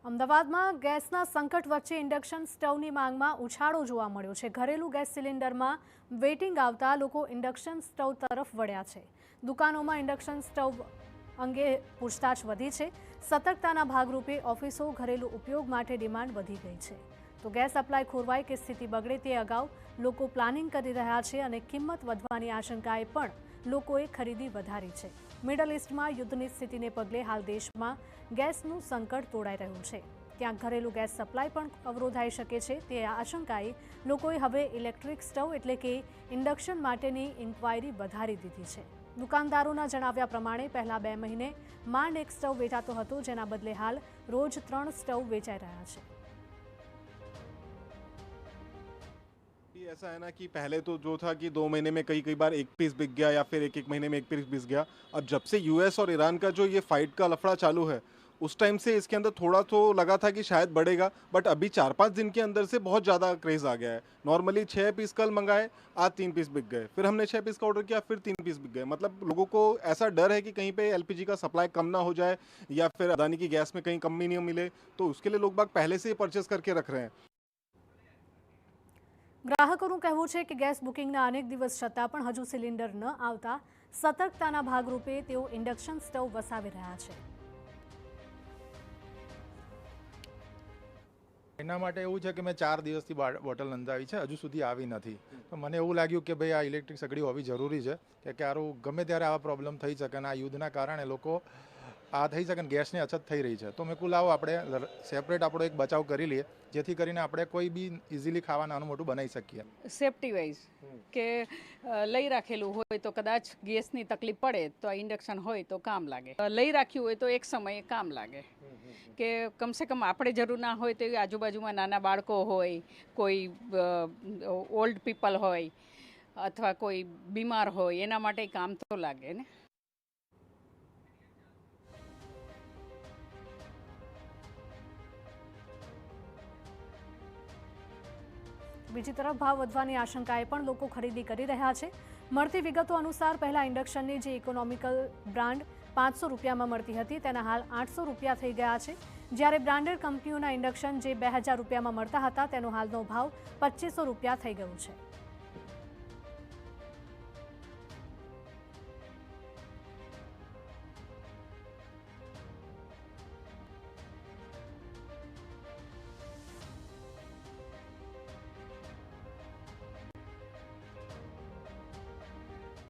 અમદાવાદમાં ગેસના સંકટ વચ્ચે ઇન્ડક્શન સ્ટવની માંગમાં ઉછાળો જોવા મળ્યો છે। ઘરેલું ગેસ સિલિન્ડરમાં વેઇટિંગ આવતા લોકો ઇન્ડક્શન સ્ટવ તરફ વળ્યા છે। દુકાનોમાં ઇન્ડક્શન સ્ટવ અંગે પૂછતાછ વધી છે। સતર્કતાના ભાગરૂપે ઓફિસો ઘરેલું ઉપયોગ માટે ડિમાન્ડ વધી ગઈ છે। તો ગેસ સપ્લાય ખોરવાય કે સ્થિતિ બગડે તે અગાઉ લોકો પ્લાનિંગ કરી રહ્યા છે અને કિંમત વધવાની આશંકાએ પણ લોકોએ ખરીદી વધારી છે। મિડલ ઇસ્ટમાં યુદ્ધની સ્થિતિને પગલે હાલ દેશમાં ગેસનું સંકટ તોડાઈ રહ્યું છે। ત્યાં ઘરેલું ગેસ સપ્લાય પણ અવરોધાઈ શકે છે તે આશંકાએ લોકોએ હવે ઇલેક્ટ્રિક સ્ટવ એટલે કે ઇન્ડક્શન માટેની ઇન્ક્વાયરી વધારી દીધી છે। દુકાનદારોના જણાવ્યા પ્રમાણે પહેલા 2 મહિને માંડ એક સ્ટવ વેચાતો હતો, જેના બદલે હાલ રોજ 3 સ્ટવ વેચાઈ રહ્યા છે। ऐसा है ना कि पहले तो जो था कि 2 महीने में कई बार एक पीस बिक गया या फिर एक महीने में एक पीस बिक गया। अब जब से यूएस और ईरान का जो ये फाइट का लफड़ा चालू है, उस टाइम से इसके अंदर थोड़ा तो लगा था कि शायद बढ़ेगा, बट अभी 4-5 दिन के अंदर से बहुत ज़्यादा क्रेज़ आ गया है। नॉर्मली 6 पीस कल मंगाए, आज 3 पीस बिक गए, फिर हमने 6 पीस का ऑर्डर किया, फिर 3 पीस बिक गए। मतलब लोगों को ऐसा डर है कि कहीं पे एलपीजी का सप्लाई कम ना हो जाए या फिर अदानी की गैस में कहीं कमी नहीं मिले, तो उसके लिए लोग बाग पहले से ही परचेस करके रख रहे हैं। ગ્રાહકોનું કહેવું છે કે ગેસ બુકિંગના અનેક દિવસ છતાં પણ હજુ સિલિન્ડર ન આવતા સતર્કતાના ભાગરૂપે તેઓ ઇન્ડક્શન સ્ટવ વસાવી રહ્યા છે। એના માટે એવું છે કે મેં 4 દિવસથી બોટલ નોંધાવી છે, હજુ સુધી આવી નથી। તો મને એવું લાગ્યું કે ભાઈ આ ઇલેક્ટ્રિક સગડી હોવી જરૂરી છે કે ક્યારું ગમે ત્યારે આવા પ્રોબ્લેમ થઈ શકે અને આ યુદ્ધના કારણે લોકો આ થઈ શકે ને ગેસની અછત થઈ રહી છે। તો મેં કહું લાવો આપણે સેપરેટ આપણો એક બચાવ કરી લઈએ, જેથી કરીને આપણે કોઈ બી ઇઝીલી ખાવા નાનું મોટું બનાવી શકીએ। સેફટી વાઇઝ કે લઈ રાખેલું હોય તો કદાચ ગેસની તકલીફ પડે તો આ ઇન્ડક્શન હોય તો કામ લાગે, લઈ રાખ્યું હોય તો એક સમયે કામ લાગે કે કમસે કમ આપણે જરૂર ના હોય તો આજુબાજુમાં નાના બાળકો હોય, કોઈ ઓલ્ડ પીપલ હોય અથવા કોઈ બીમાર હોય, એના માટે કામ તો લાગે ને। બીજી તરફ ભાવ વધવાની આશંકાએ પણ લોકો ખરીદી કરી રહ્યા છે। મળતી વિગતો અનુસાર પહેલા ઇન્ડક્શનની જે ઇકોનોમિકલ બ્રાન્ડ 500 રૂપિયામાં મળતી હતી તેના હાલ 800 રૂપિયા થઈ ગયા છે, જ્યારે બ્રાન્ડેડ કંપનીઓના ઇન્ડક્શન જે 2000 રૂપિયામાં મળતા હતા તેનો હાલનો ભાવ 2500 રૂપિયા થઈ ગયો છે।